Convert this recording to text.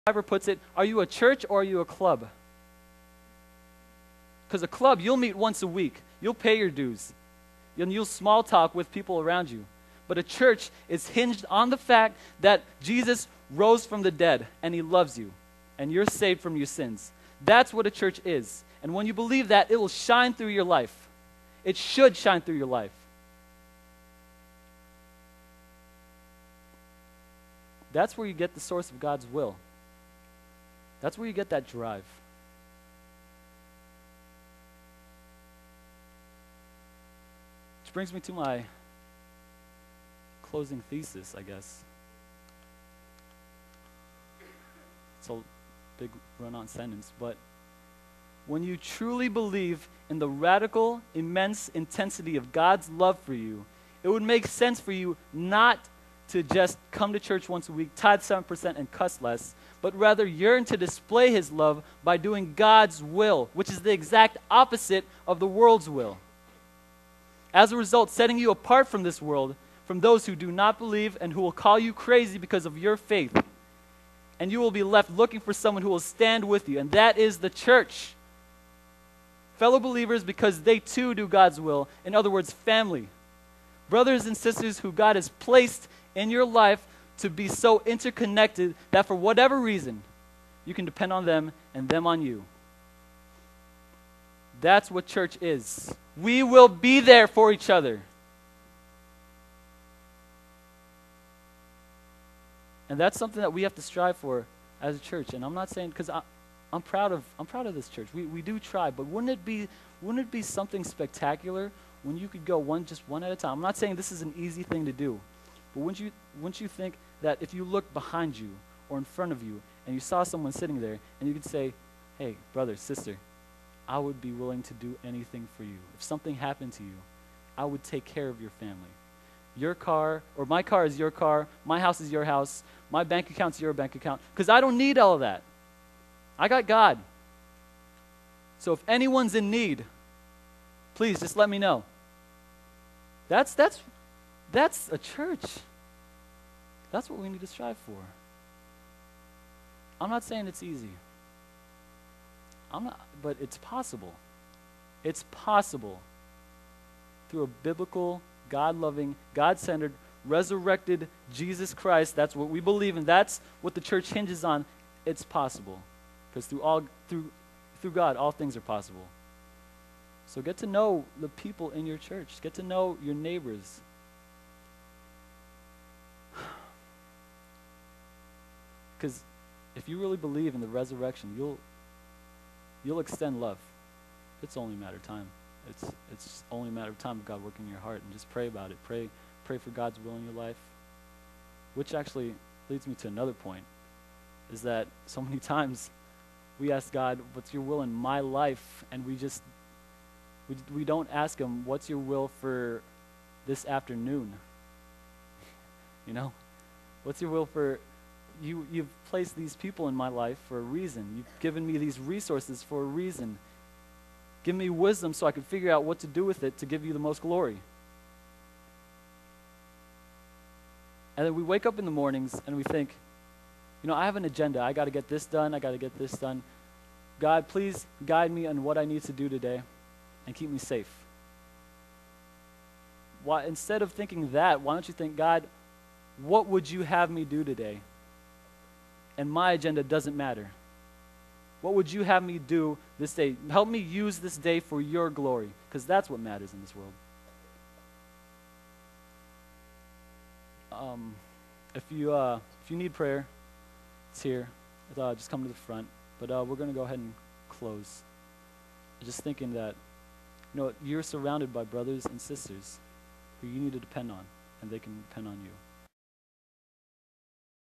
Driver puts it, are you a church or are you a club? Because a club, you'll meet once a week. You'll pay your dues. You'll small talk with people around you. But a church is hinged on the fact that Jesus rose from the dead and he loves you and you're saved from your sins. That's what a church is. And when you believe that, it will shine through your life. It should shine through your life. That's where you get the source of God's will. That's where you get that drive. Which brings me to my closing thesis, I guess. It's a big run-on sentence, but when you truly believe in the radical, immense intensity of God's love for you, it would make sense for you not to just come to church once a week, tithe 7% and cuss less, but rather yearn to display his love by doing God's will, which is the exact opposite of the world's will. As a result, setting you apart from this world, from those who do not believe and who will call you crazy because of your faith. And you will be left looking for someone who will stand with you, and that is the church. Fellow believers, because they too do God's will. In other words, family. Brothers and sisters who God has placed in your life to be so interconnected that for whatever reason, you can depend on them and them on you. That's what church is. We will be there for each other. And that's something that we have to strive for as a church. And I'm not saying, because I'm proud of this church. We do try, but wouldn't it be something spectacular when you could go just one at a time? I'm not saying this is an easy thing to do, but wouldn't you think that if you look behind you or in front of you and you saw someone sitting there and you could say, hey, brother, sister, I would be willing to do anything for you. If something happened to you, I would take care of your family. Your car, or my car is your car, my house is your house, my bank account's your bank account, because I don't need all of that. I got God. So if anyone's in need, please just let me know. That's a church. That's what we need to strive for. I'm not saying it's easy. But it's possible. It's possible through a biblical, God-loving, God-centered, resurrected Jesus Christ. That's what we believe, and that's what the church hinges on. It's possible. Because through God, all things are possible. So get to know the people in your church. Get to know your neighbors. Because if you really believe in the resurrection, you'll extend love. It's only a matter of time. It's only a matter of time of God working in your heart, and just pray about it. Pray for God's will in your life. Which actually leads me to another point, is that so many times we ask God, what's your will in my life? And we don't ask him, what's your will for this afternoon? You know? What's your will for, you've placed these people in my life for a reason. You've given me these resources for a reason. Give me wisdom so I can figure out what to do with it to give you the most glory. And then we wake up in the mornings and we think, I have an agenda. I got to get this done. I got to get this done. God, please guide me on what I need to do today and keep me safe. Instead of thinking that, why don't you think, God, what would you have me do today? And my agenda doesn't matter. What would you have me do this day? Help me use this day for your glory, because that's what matters in this world. If you need prayer, it's here. Just come to the front. But we're going to go ahead and close. Just thinking that, you're surrounded by brothers and sisters who you need to depend on, and they can depend on you.